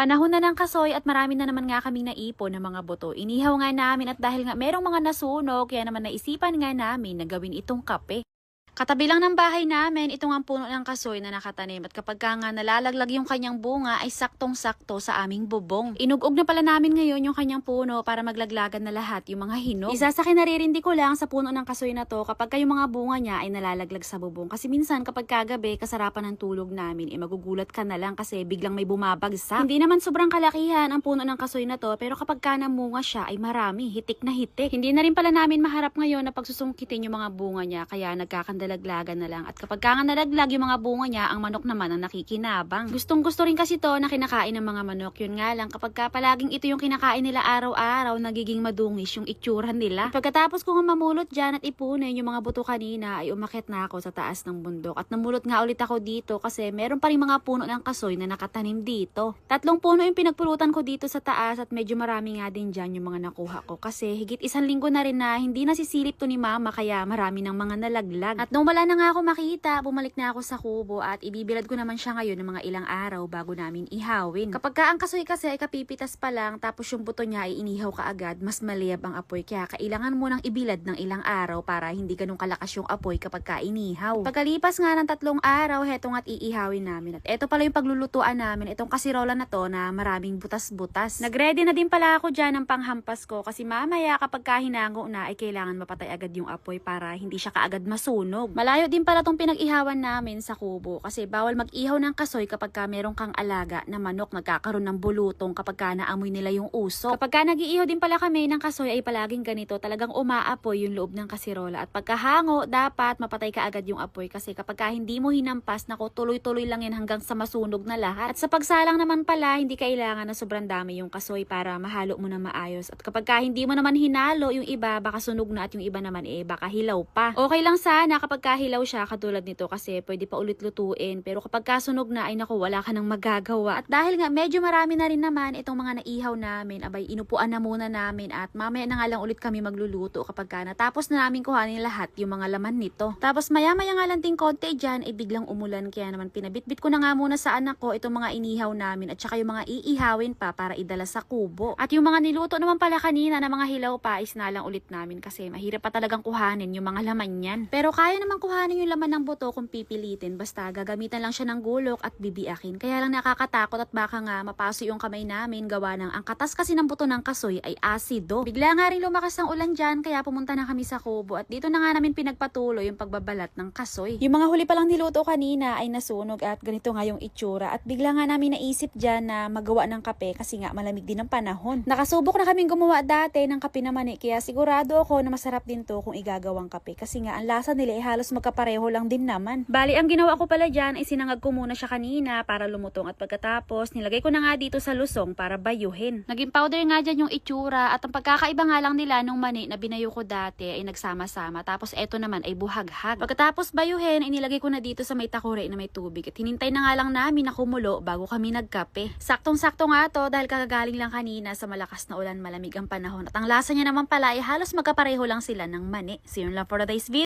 Panahon na ng kasoy at marami na naman nga kaming naipon ng mga buto. Inihaw nga namin at dahil nga merong mga nasunog, kaya naman naisipan nga namin na gawin itong kape. Katabi lang ng bahay namin, ito nga ang puno ng kasoy na nakatanim at kapag ka nga nalalaglag yung kanyang bunga ay saktong-sakto sa aming bubong. Inugog na pala namin ngayon yung kanyang puno para maglaglagan na lahat yung mga hinog. Isa sa kinaririndi ko lang sa puno ng kasoy na to kapag yung mga bunga niya ay nalalaglag sa bubong. Kasi minsan kapag kagabi, kasarapan ng tulog namin, magugulat ka na lang kasi biglang may bumabagsak. Hindi naman sobrang kalakihan ang puno ng kasoy na to, pero kapag ka namunga siya ay marami, hitik na hitik. Hindi na rin pala namin maharap ngayon na pagsusungkitin yung mga bunga niya, kaya nagkakandalaglagan na lang. At kapag ka nga nalaglag yung mga bunga niya, ang manok naman ang nakikinabang. Gustong gusto rin kasi to na kinakain ng mga manok. Yun nga lang, kapag ka palaging ito yung kinakain nila araw-araw, nagiging madungis yung itsura nila. At pagkatapos ko nga mamulot dyan at ipunin yung mga buto kanina, ay umakyat na ako sa taas ng bundok. At namulot nga ulit ako dito kasi meron pa rin mga puno ng kasoy na nakatanim dito. 3 puno yung pinagpulutan ko dito sa taas at medyo marami nga din dyan yung mga nakuha ko. Kasi higit 1 linggo na rin na hindi nasisilip to ni mama, kaya marami ng mga nalaglag. At nung wala na nga ako makita, bumalik na ako sa kubo at ibibilad ko naman siya ngayon ng mga ilang araw bago namin ihawin. Kapag ka ang kasoy kasi ay kapipitas pa lang tapos yung buto niya ay inihaw kaagad, mas maliyab ang apoy, kaya kailangan mo nang ibilad ng ilang araw para hindi ganun kalakas yung apoy kapag ka inihaw. Pagkalipas nga ng 3 araw, heto nga't iihawin namin. At eto pala yung paglulutuan namin, itong kasirola na to na maraming butas-butas. Nagready na din pala ako dyan ng panghampas ko kasi mamaya kapag ka hinango na ay kailangan mapatay agad yung apoy para hindi siya kaagad masunog. Malayo din pala tong pinag-ihawan namin sa kubo kasi bawal mag-ihaw ng kasoy kapag ka meron kang alaga na manok, nagkakaroon ng bulutong kapag ka naamoy nila yung usok. Kapag ka nag-iihaw din pala kami ng kasoy ay palaging ganito, talagang umaapoy yung loob ng kasirola. At pagkahango, dapat mapatay ka agad yung apoy kasi kapag ka hindi mo hinampas, nako, tuloy-tuloy lang yan hanggang sa masunog na lahat. At sa pagsalang naman pala, hindi kailangan na sobrang dami yung kasoy para mahalo mo na maayos. At kapag ka hindi mo naman hinalo yung iba, baka sunog na at yung iba naman baka hilaw pa. Okay lang sana kapag ka hilaw siya katulad nito kasi pwede pa ulit lutuin, pero kapag kasunog na ay naku, wala ka nang magagawa. At dahil nga medyo marami na rin naman itong mga naihaw namin, abay inupuan na muna namin at mamaya na nga lang ulit kami magluluto kapag ka natapos na namin kuhanin lahat yung mga laman nito. Tapos maya-maya nga lang ting konti dyan ay biglang umulan, kaya naman pinabitbit ko na nga muna sa anak ko itong mga inihaw namin at saka yung mga iihawin pa para idala sa kubo. At yung mga niluto naman pala kanina na mga hilaw pa is na lang ulit namin kasi mahirap pa talagang kuhanin yung mga laman yan. Pero kaya naman kuhanin yung laman ng buto kung pipilitin, basta gagamitan lang siya ng gulok at bibiakin. Kaya lang nakakatakot at baka nga mapaso yung kamay namin gawa ng ang katas kasi ng buto ng kasoy ay asido. Bigla nga rin lumakas ang ulan dyan kaya pumunta na kami sa kubo at dito na nga namin pinagpatuloy yung pagbabalat ng kasoy. Yung mga huli palang niluto kanina ay nasunog at ganito nga yung itsura at bigla nga namin naisip dyan na magawa ng kape kasi nga malamig din ang panahon. Nakasubok na kaming gumawa dati ng kape na mani, kaya sigurado ako na masarap din to kung igagawang kape kasi nga ang lasa nila ay halos magkapareho lang din naman. Bali, ang ginawa ko pala dyan ay sinangag ko muna siya kanina para lumutong at pagkatapos nilagay ko na nga dito sa lusong para bayuhin. Naging powder nga dyan yung itsura at ang pagkakaiba nga lang nila nung mani na binayo ko dati ay nagsama-sama, tapos eto naman ay buhaghag. Pagkatapos bayuhin, inilagay ko na dito sa may takure na may tubig at hinintay na nga lang namin na kumulo bago kami nagkape. Saktong-sakto nga to dahil kagagaling lang kanina sa malakas na ulan, malamig ang panahon at ang lasa niya naman pala ay halos magkapareho lang sila ng mani. So yun lang for today's video.